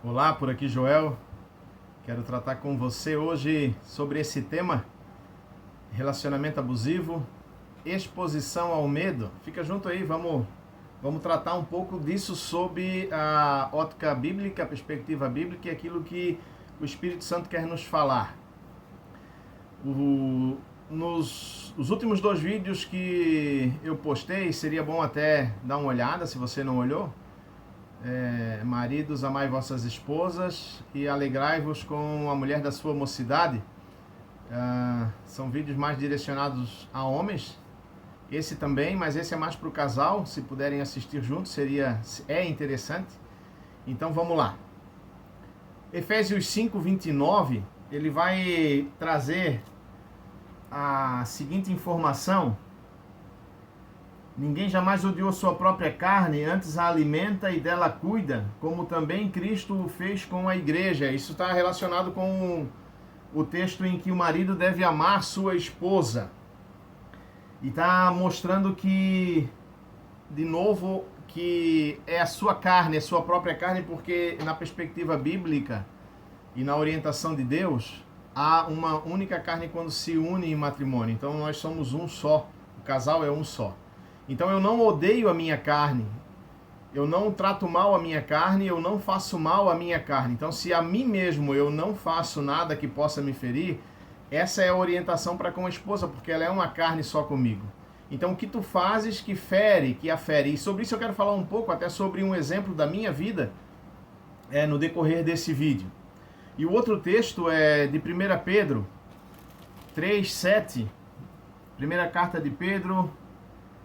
Olá, por aqui Joel. Quero tratar com você hoje sobre esse tema: relacionamento abusivo, exposição ao medo. Fica junto aí, vamos tratar um pouco disso sob a ótica bíblica, a perspectiva bíblica e aquilo que o Espírito Santo quer nos falar. Os últimos 2 vídeos que eu postei, seria bom até dar uma olhada se você não olhou. Maridos, amai vossas esposas e alegrai-vos com a mulher da sua mocidade. São vídeos mais direcionados a homens. Esse também, mas esse é mais para o casal. Se puderem assistir juntos, é interessante. Então vamos lá. Efésios 5:29, ele vai trazer a seguinte informação: ninguém jamais odiou sua própria carne, antes a alimenta e dela cuida, como também Cristo o fez com a igreja. Isso está relacionado com o texto em que o marido deve amar sua esposa. E está mostrando que, de novo, que é a sua carne, a sua própria carne, porque na perspectiva bíblica e na orientação de Deus, há uma única carne quando se une em matrimônio. Então nós somos um só, o casal é um só. Então eu não odeio a minha carne, eu não trato mal a minha carne, eu não faço mal à minha carne. Então se a mim mesmo eu não faço nada que possa me ferir, essa é a orientação para com a esposa, porque ela é uma carne só comigo. Então o que tu fazes que fere, que afere. E sobre isso eu quero falar um pouco, até sobre um exemplo da minha vida no decorrer desse vídeo. E o outro texto é de 1 Pedro 3:7, primeira carta de Pedro,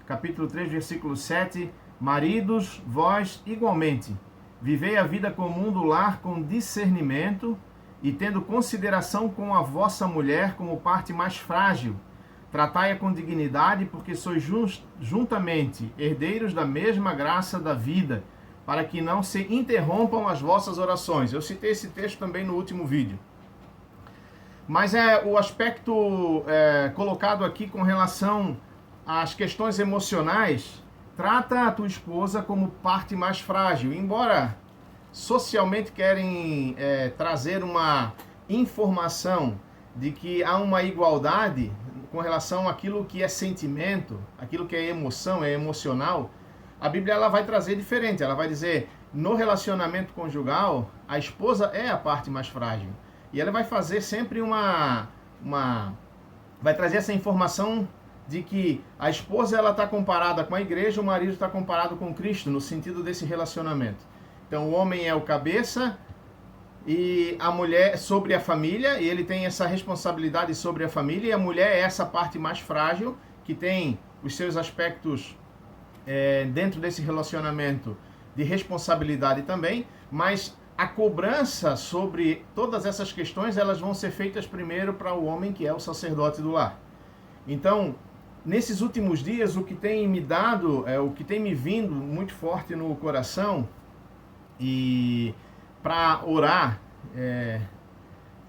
capítulo 3, versículo 7, maridos, vós igualmente, vivei a vida comum do lar com discernimento e tendo consideração com a vossa mulher como parte mais frágil. Tratai-a com dignidade, porque sois juntamente herdeiros da mesma graça da vida, para que não se interrompam as vossas orações. Eu citei esse texto também no último vídeo. Mas o aspecto colocado aqui com relação as questões emocionais, trata a tua esposa como parte mais frágil. Embora socialmente querem trazer uma informação de que há uma igualdade com relação àquilo que é sentimento, aquilo que é emoção, é emocional, a Bíblia ela vai trazer diferente. Ela vai dizer, no relacionamento conjugal, a esposa é a parte mais frágil. E ela vai fazer sempre vai trazer essa informação de que a esposa ela está comparada com a igreja, o marido está comparado com Cristo, no sentido desse relacionamento. Então o homem é o cabeça e a mulher sobre a família, e ele tem essa responsabilidade sobre a família, e a mulher é essa parte mais frágil, que tem os seus aspectos dentro desse relacionamento de responsabilidade também, mas a cobrança sobre todas essas questões, elas vão ser feitas primeiro para o homem, que é o sacerdote do lar. Então, nesses últimos dias, o que tem me dado, o que tem me vindo muito forte no coração, e para orar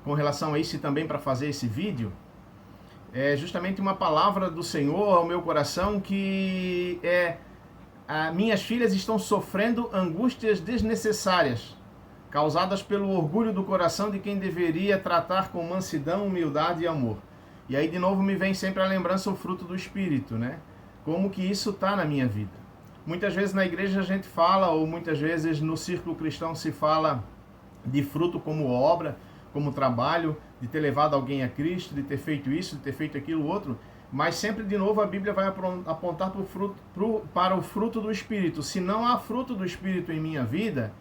com relação a isso e também para fazer esse vídeo, é justamente uma palavra do Senhor ao meu coração, que minhas filhas estão sofrendo angústias desnecessárias, causadas pelo orgulho do coração de quem deveria tratar com mansidão, humildade e amor. E aí de novo me vem sempre a lembrança, o fruto do Espírito, né? Como que isso está na minha vida. Muitas vezes na igreja a gente fala, ou muitas vezes no círculo cristão se fala de fruto como obra, como trabalho, de ter levado alguém a Cristo, de ter feito isso, de ter feito aquilo outro, mas sempre de novo a Bíblia vai apontar para o fruto do Espírito. Se não há fruto do Espírito em minha vida,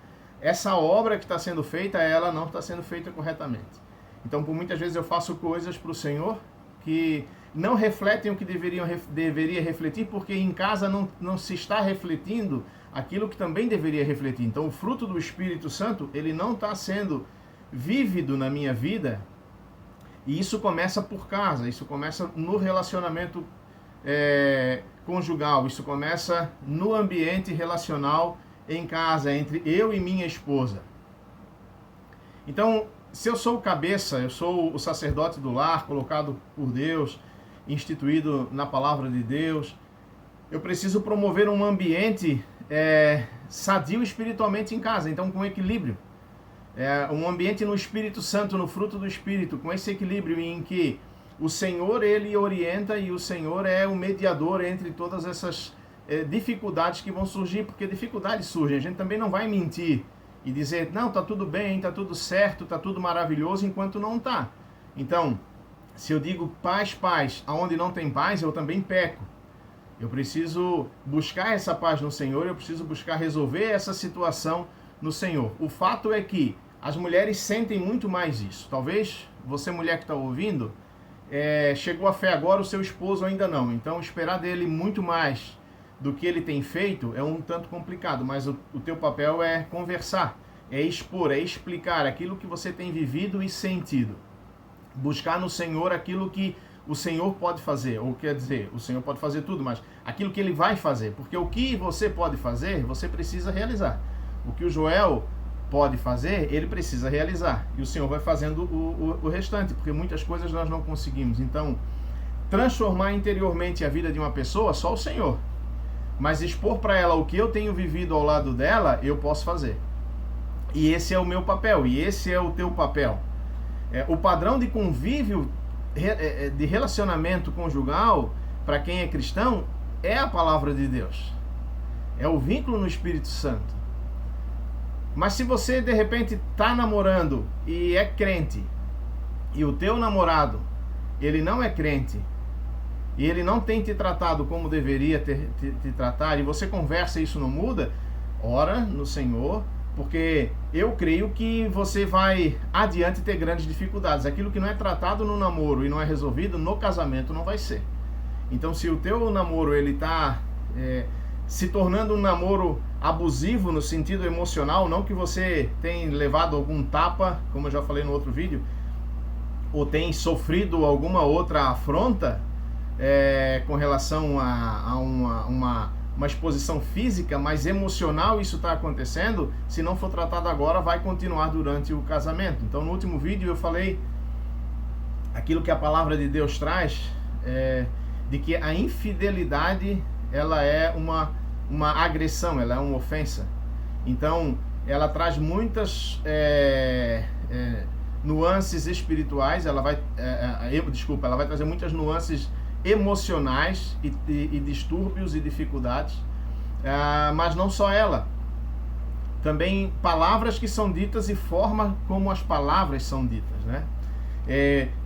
essa obra que está sendo feita, ela não está sendo feita corretamente. Então, por muitas vezes eu faço coisas para o Senhor que não refletem o que deveria refletir, porque em casa não se está refletindo aquilo que também deveria refletir. Então, o fruto do Espírito Santo, ele não está sendo vívido na minha vida, e isso começa por casa, isso começa no relacionamento conjugal, isso começa no ambiente relacional em casa, entre eu e minha esposa. Então, se eu sou o cabeça, eu sou o sacerdote do lar, colocado por Deus, instituído na palavra de Deus, eu preciso promover um ambiente sadio espiritualmente em casa, então com equilíbrio. um ambiente no Espírito Santo, no fruto do Espírito, com esse equilíbrio em que o Senhor, ele orienta e o Senhor é o mediador entre todas essas dificuldades que vão surgir, porque dificuldades surgem. A gente também não vai mentir e dizer, não, tá tudo bem, tá tudo certo, tá tudo maravilhoso, enquanto não tá. Então, se eu digo paz, paz, aonde não tem paz, eu também peco. Eu preciso buscar essa paz no Senhor, eu preciso buscar resolver essa situação no Senhor. O fato é que as mulheres sentem muito mais isso. Talvez você, mulher que está ouvindo, chegou à fé agora, o seu esposo ainda não. Então, esperar dele muito mais do que ele tem feito é um tanto complicado, mas o teu papel é conversar, é expor, é explicar aquilo que você tem vivido e sentido. Buscar no Senhor aquilo que o Senhor pode fazer, ou quer dizer, o Senhor pode fazer tudo, mas aquilo que Ele vai fazer, porque o que você pode fazer, você precisa realizar. O que o Joel pode fazer, ele precisa realizar, e o Senhor vai fazendo o restante, porque muitas coisas nós não conseguimos. Então, transformar interiormente a vida de uma pessoa, só o Senhor. Mas expor para ela o que eu tenho vivido ao lado dela, eu posso fazer. E esse é o meu papel, e esse é o teu papel. O padrão de convívio, de relacionamento conjugal, para quem é cristão, é a palavra de Deus. É o vínculo no Espírito Santo. Mas se você, de repente, está namorando e é crente, e o teu namorado, ele não é crente, e ele não tem te tratado como deveria te tratar, e você conversa e isso não muda, ora no Senhor, porque eu creio que você vai adiante ter grandes dificuldades. Aquilo que não é tratado no namoro e não é resolvido no casamento não vai ser. Então, se o teu namoro ele está se tornando um namoro abusivo no sentido emocional, não que você tenha levado algum tapa, como eu já falei no outro vídeo, ou tem sofrido alguma outra afronta com relação a uma exposição física, mas emocional, isso está acontecendo, se não for tratado agora, vai continuar durante o casamento. Então, no último vídeo eu falei aquilo que a palavra de Deus traz, de que a infidelidade, ela é uma agressão, ela é uma ofensa. Então, ela traz muitas nuances espirituais, ela vai trazer muitas nuances emocionais e distúrbios e dificuldades, mas não só ela, também palavras que são ditas e forma como as palavras são ditas, né?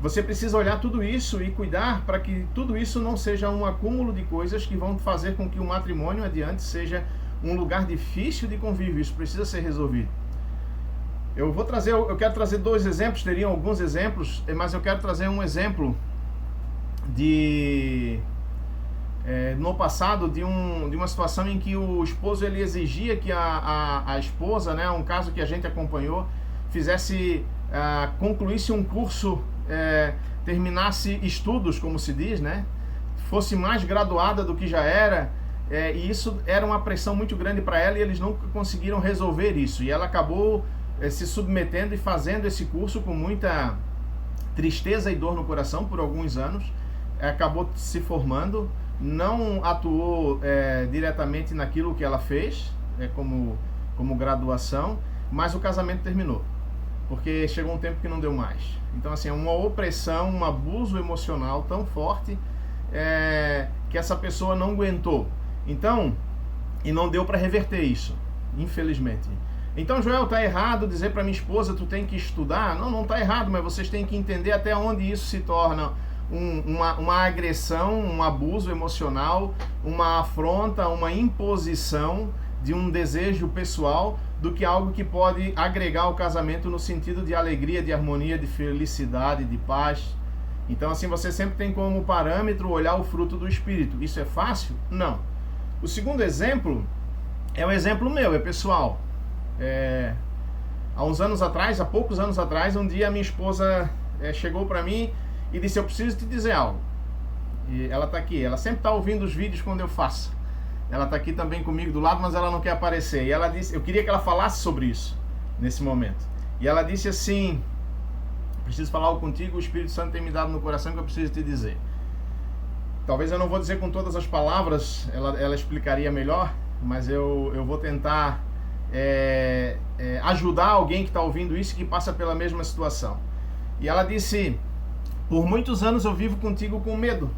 Você precisa olhar tudo isso e cuidar para que tudo isso não seja um acúmulo de coisas que vão fazer com que o matrimônio adiante seja um lugar difícil de convívio. Isso precisa ser resolvido. Eu quero trazer 2 exemplos, teriam alguns exemplos, mas eu quero trazer um exemplo no passado de uma situação em que o esposo ele exigia que a esposa, né, um caso que a gente acompanhou, concluísse um curso, terminasse estudos, como se diz, né, fosse mais graduada do que já era, e isso era uma pressão muito grande para ela, e eles nunca conseguiram resolver isso, e ela acabou se submetendo e fazendo esse curso com muita tristeza e dor no coração por alguns anos. Acabou se formando, não atuou diretamente naquilo que ela fez, como graduação, mas o casamento terminou, porque chegou um tempo que não deu mais. Então, assim, é uma opressão, um abuso emocional tão forte que essa pessoa não aguentou. Então, e não deu para reverter isso, infelizmente. Então, Joel, está errado dizer para minha esposa, tu tem que estudar? Não está errado, mas vocês têm que entender até onde isso se torna uma agressão, um abuso emocional, uma afronta, uma imposição de um desejo pessoal, do que algo que pode agregar ao casamento no sentido de alegria, de harmonia, de felicidade, de paz. Então, assim, você sempre tem como parâmetro olhar o fruto do Espírito. Isso é fácil? Não. O segundo exemplo é um exemplo meu, é pessoal. Há poucos anos atrás, um dia a minha esposa chegou para mim e disse, eu preciso te dizer algo. E ela está aqui, ela sempre está ouvindo os vídeos quando eu faço. Ela está aqui também comigo do lado, mas ela não quer aparecer. E ela disse, eu queria que ela falasse sobre isso, nesse momento. E ela disse assim, preciso falar algo contigo, o Espírito Santo tem me dado no coração que eu preciso te dizer. Talvez eu não vou dizer com todas as palavras, ela explicaria melhor, mas eu vou tentar ajudar alguém que está ouvindo isso, que passa pela mesma situação. E ela disse: por muitos anos eu vivo contigo com medo.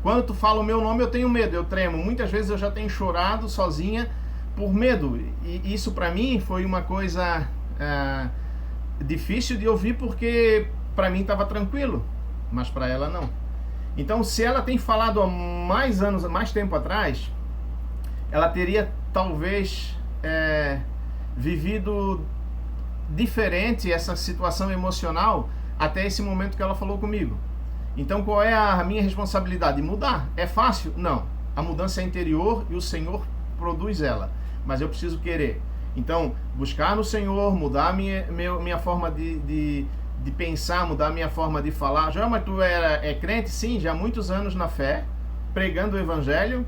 Quando tu fala o meu nome, eu tenho medo, eu tremo. Muitas vezes eu já tenho chorado sozinha por medo. E isso para mim foi uma coisa difícil de ouvir, porque para mim estava tranquilo, mas para ela não. Então, se ela tem falado há mais tempo atrás, ela teria talvez vivido diferente essa situação emocional até esse momento que ela falou comigo. Então, qual é a minha responsabilidade? Mudar. É fácil? Não. A mudança é interior e o Senhor produz ela. Mas eu preciso querer. Então, buscar no Senhor, mudar minha forma de pensar, mudar minha forma de falar. Já, mas tu é crente? Sim, já há muitos anos na fé, pregando o Evangelho,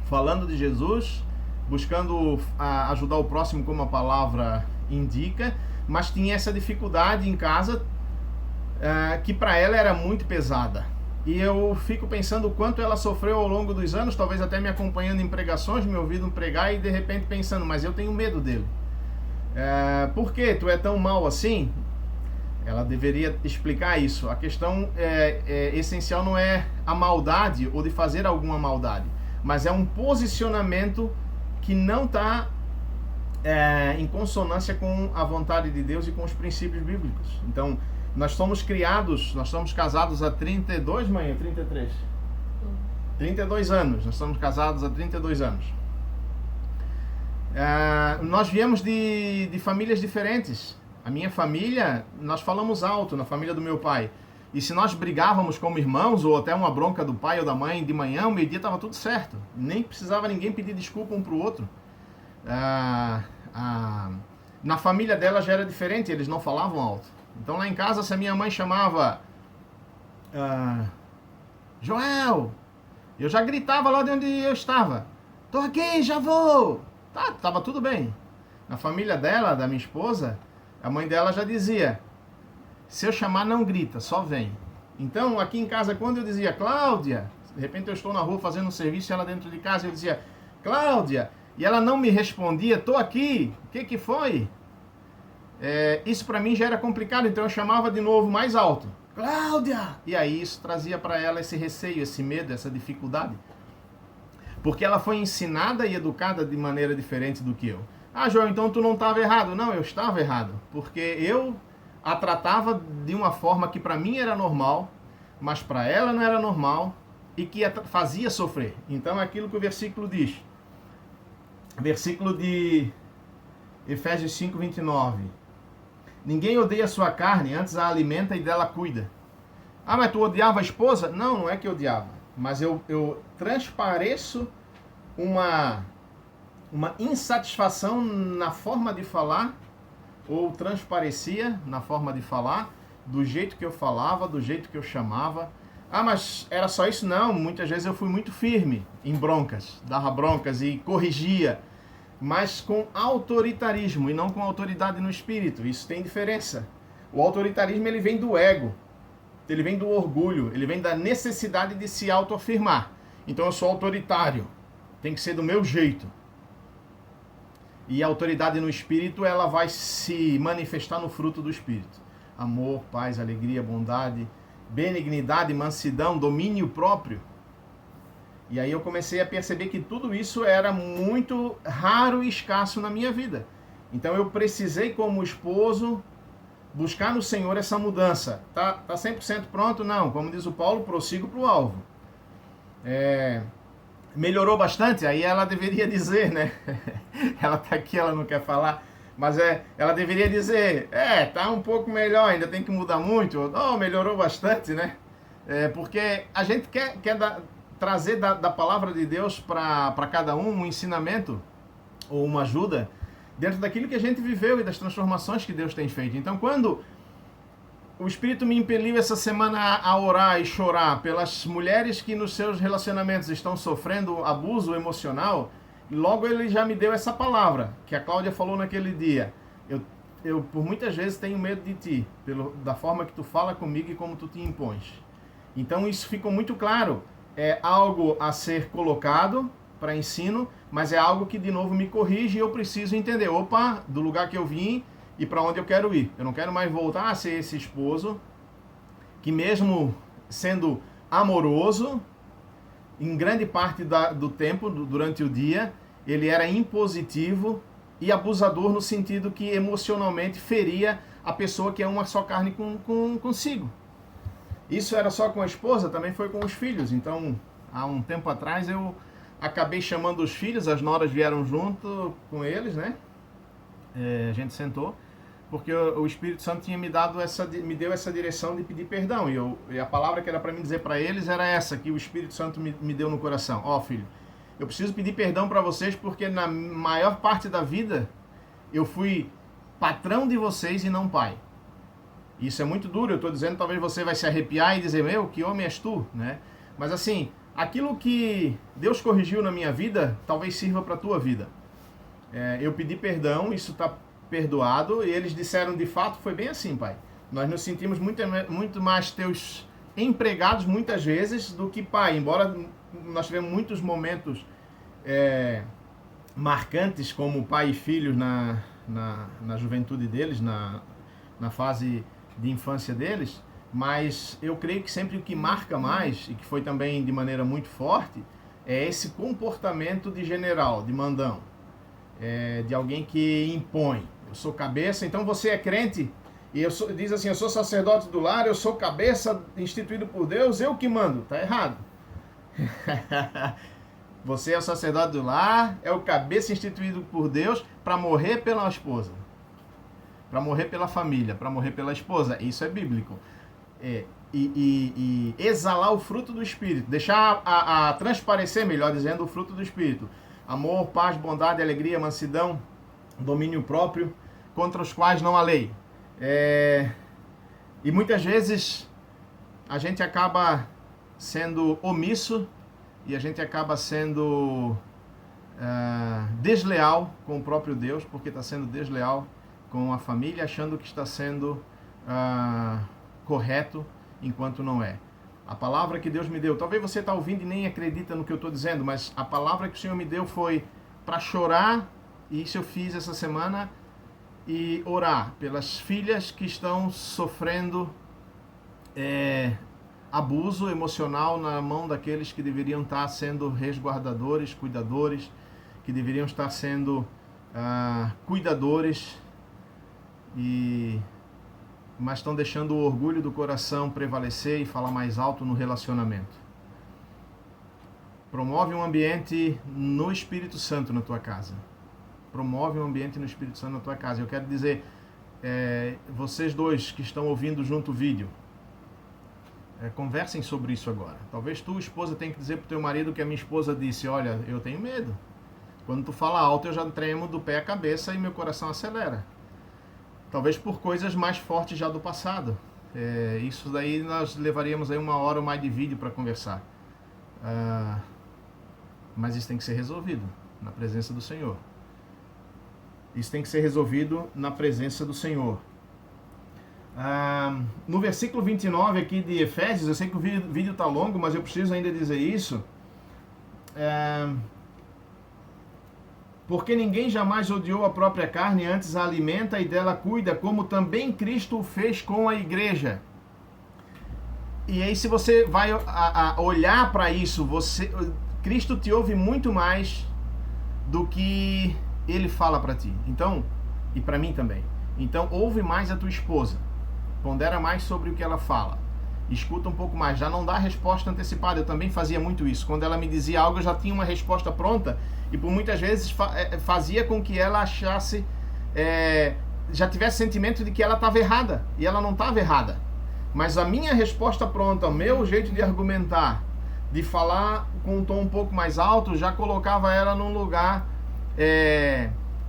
falando de Jesus, buscando ajudar o próximo como a palavra indica, mas tinha essa dificuldade em casa que para ela era muito pesada. E eu fico pensando o quanto ela sofreu ao longo dos anos, talvez até me acompanhando em pregações, me ouvindo pregar e de repente pensando, mas eu tenho medo dele. Por que tu é tão mal assim? Ela deveria explicar isso. A questão essencial não é a maldade ou de fazer alguma maldade, mas é um posicionamento que não está em consonância com a vontade de Deus e com os princípios bíblicos. Então, nós somos casados há 32, mãe, 33? 32 anos, nós somos casados há 32 anos. Nós viemos de famílias diferentes. A minha família, nós falamos alto, na família do meu pai. E se nós brigávamos como irmãos, ou até uma bronca do pai ou da mãe de manhã, ao meio-dia estava tudo certo. Nem precisava ninguém pedir desculpa um para o outro. Na família dela já era diferente, eles não falavam alto. Então lá em casa, se a minha mãe chamava Joel, eu já gritava lá de onde eu estava: tô aqui, já vou. Tava tudo bem. Na família dela, da minha esposa, a mãe dela já dizia: se eu chamar, não grita, só vem. Então aqui em casa, quando eu dizia Cláudia, de repente eu estou na rua fazendo um serviço, ela dentro de casa, eu dizia Cláudia, e ela não me respondia, tô aqui, o que foi? Isso para mim já era complicado, então eu chamava de novo mais alto: Cláudia! E aí isso trazia para ela esse receio, esse medo, essa dificuldade. Porque ela foi ensinada e educada de maneira diferente do que eu. João, então tu não estava errado. Não, eu estava errado. Porque eu a tratava de uma forma que para mim era normal, mas para ela não era normal e que a fazia sofrer. Então é aquilo que o versículo diz. Versículo de Efésios 5:29. Ninguém odeia a sua carne, antes a alimenta e dela cuida. Mas tu odiava a esposa? Não, não é que eu odiava. Mas eu transpareço uma insatisfação na forma de falar, ou transparecia na forma de falar, do jeito que eu falava, do jeito que eu chamava. Mas era só isso? Não, muitas vezes eu fui muito firme em broncas, dava broncas e corrigia, mas com autoritarismo e não com autoridade no espírito. Isso tem diferença. O autoritarismo, ele vem do ego, ele vem do orgulho, ele vem da necessidade de se autoafirmar. Então eu sou autoritário, tem que ser do meu jeito. E a autoridade no espírito, ela vai se manifestar no fruto do espírito: amor, paz, alegria, bondade, benignidade, mansidão, domínio próprio. E aí eu comecei a perceber que tudo isso era muito raro e escasso na minha vida. Então eu precisei, como esposo, buscar no Senhor essa mudança. Tá 100% pronto? Não. Como diz o Paulo, prossigo para o alvo. Melhorou bastante? Aí ela deveria dizer, né? Ela tá aqui, ela não quer falar. Mas ela deveria dizer, tá um pouco melhor, ainda tem que mudar muito. Melhorou bastante, né? Porque a gente quer trazer da palavra de Deus para cada um ensinamento ou uma ajuda dentro daquilo que a gente viveu e das transformações que Deus tem feito. Então, quando o Espírito me impeliu essa semana a orar e chorar pelas mulheres que nos seus relacionamentos estão sofrendo abuso emocional, logo ele já me deu essa palavra que a Cláudia falou naquele dia: eu por muitas vezes tenho medo de ti, da forma que tu fala comigo e como tu te impões. Então isso ficou muito claro. É algo a ser colocado, para ensino, mas é algo que de novo me corrige e eu preciso entender, opa, do lugar que eu vim e para onde eu quero ir. Eu não quero mais voltar a ser esse esposo que, mesmo sendo amoroso, em grande parte do tempo, durante o dia, ele era impositivo e abusador no sentido que emocionalmente feria a pessoa que é uma só carne consigo. Isso era só com a esposa, também foi com os filhos. Então, há um tempo atrás eu acabei chamando os filhos, as noras vieram junto com eles, né? A gente sentou, porque o Espírito Santo tinha me deu essa direção de pedir perdão. E a palavra que era para mim dizer para eles era essa, que o Espírito Santo me deu no coração. Ó, filho, eu preciso pedir perdão para vocês porque na maior parte da vida eu fui patrão de vocês e não pai. Isso é muito duro, eu estou dizendo, talvez você vai se arrepiar e dizer, meu, que homem és tu, né? Mas assim, aquilo que Deus corrigiu na minha vida, talvez sirva para a tua vida. Eu pedi perdão, isso está perdoado, e eles disseram, de fato, foi bem assim, pai. Nós nos sentimos muito mais teus empregados, muitas vezes, do que pai. Embora nós tivemos muitos momentos marcantes, como pai e filhos na juventude deles, na fase de infância deles, mas eu creio que sempre o que marca mais, e que foi também de maneira muito forte, é esse comportamento de general, de mandão, de alguém que impõe. Eu sou cabeça, então você é crente, e diz assim, eu sou sacerdote do lar, eu sou cabeça instituído por Deus, eu que mando. Tá errado. Você é o sacerdote do lar, é o cabeça instituído por Deus para morrer pela esposa, para morrer pela família, para morrer pela esposa. Isso é bíblico. E exalar o fruto do Espírito, deixar a transparecer, melhor dizendo, o fruto do Espírito. Amor, paz, bondade, alegria, mansidão, domínio próprio, contra os quais não há lei. E muitas vezes a gente acaba sendo omisso e a gente acaba sendo desleal com o próprio Deus, porque está sendo desleal com a família, achando que está sendo correto, enquanto não é. A palavra que Deus me deu, talvez você está ouvindo e nem acredita no que eu estou dizendo, mas a palavra que o Senhor me deu foi para chorar, e isso eu fiz essa semana, e orar pelas filhas que estão sofrendo abuso emocional na mão daqueles que deveriam estar sendo resguardadores, cuidadores, que deveriam estar sendo cuidadores, mas estão deixando o orgulho do coração prevalecer e falar mais alto no relacionamento. Promove um ambiente no Espírito Santo na tua casa. Promove um ambiente no Espírito Santo na tua casa. Eu quero dizer, vocês dois que estão ouvindo junto o vídeo, conversem sobre isso agora. Talvez tu, esposa, tenha que dizer pro teu marido que a minha esposa disse, olha, eu tenho medo. Quando tu fala alto, eu já tremo do pé à cabeça e meu coração acelera. Talvez por coisas mais fortes já do passado. Isso daí nós levaríamos aí 1 hora ou mais de vídeo para conversar. Mas isso tem que ser resolvido na presença do Senhor. Isso tem que ser resolvido na presença do Senhor. No versículo 29 aqui de Efésios, eu sei que o vídeo está longo, mas eu preciso ainda dizer isso. Porque ninguém jamais odiou a própria carne, antes a alimenta e dela cuida, como também Cristo o fez com a igreja. E aí, se você vai olhar para isso, Cristo te ouve muito mais do que ele fala para ti. Então, e para mim também. Então, ouve mais a tua esposa. Pondera mais sobre o que ela fala. Escuta um pouco mais. Já não dá resposta antecipada. Eu também fazia muito isso. Quando ela me dizia algo, eu já tinha uma resposta pronta. E por muitas vezes fazia com que ela achasse, já tivesse sentimento de que ela estava errada. E ela não estava errada. Mas a minha resposta pronta, o meu jeito de argumentar, de falar com um tom um pouco mais alto, já colocava ela num lugar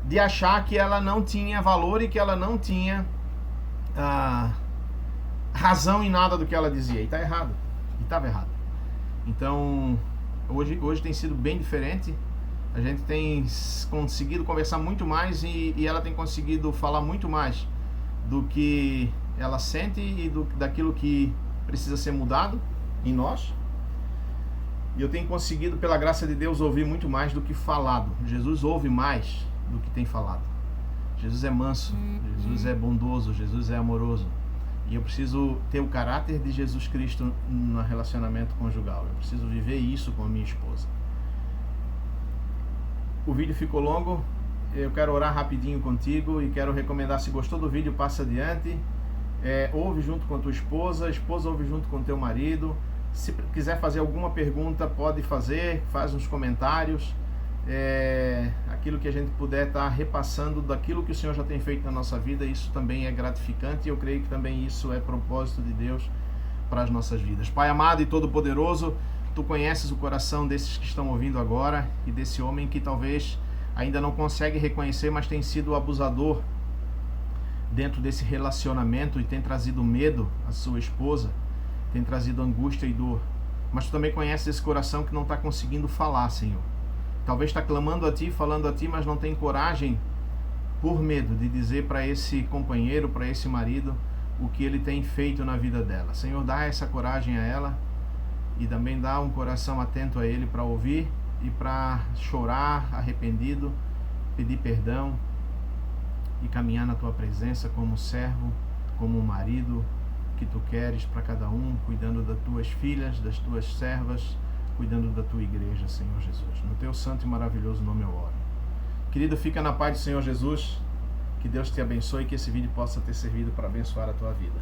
de achar que ela não tinha valor e que ela não tinha razão em nada do que ela dizia. E está errado. E estava errado. Então, hoje tem sido bem diferente. A gente tem conseguido conversar muito mais e ela tem conseguido falar muito mais do que ela sente e daquilo que precisa ser mudado em nós. E eu tenho conseguido, pela graça de Deus, ouvir muito mais do que falado. Jesus ouve mais do que tem falado. Jesus é manso, Jesus é bondoso, Jesus é amoroso. E eu preciso ter o caráter de Jesus Cristo no relacionamento conjugal. Eu preciso viver isso com a minha esposa. O vídeo ficou longo. Eu quero orar rapidinho contigo e quero recomendar, se gostou do vídeo, passa adiante. Ouve junto com a tua esposa, a esposa ouve junto com o teu marido. Se quiser fazer alguma pergunta, pode fazer, faz nos comentários. Aquilo que a gente puder estar repassando daquilo que o Senhor já tem feito na nossa vida, isso também é gratificante e eu creio que também isso é propósito de Deus para as nossas vidas. Pai amado e todo-poderoso, Tu conheces o coração desses que estão ouvindo agora e desse homem que talvez ainda não consegue reconhecer, mas tem sido o abusador dentro desse relacionamento e tem trazido medo à sua esposa, tem trazido angústia e dor. Mas Tu também conheces esse coração que não está conseguindo falar, Senhor. Talvez está clamando a Ti, falando a Ti, mas não tem coragem, por medo de dizer para esse companheiro, para esse marido, o que ele tem feito na vida dela. Senhor, dá essa coragem a ela e também dá um coração atento a ele para ouvir e para chorar arrependido, pedir perdão e caminhar na Tua presença como servo, como marido que Tu queres para cada um, cuidando das Tuas filhas, das Tuas servas, cuidando da Tua igreja, Senhor Jesus. No Teu santo e maravilhoso nome eu oro. Querido, fica na paz do Senhor Jesus. Que Deus te abençoe e que esse vídeo possa ter servido para abençoar a tua vida.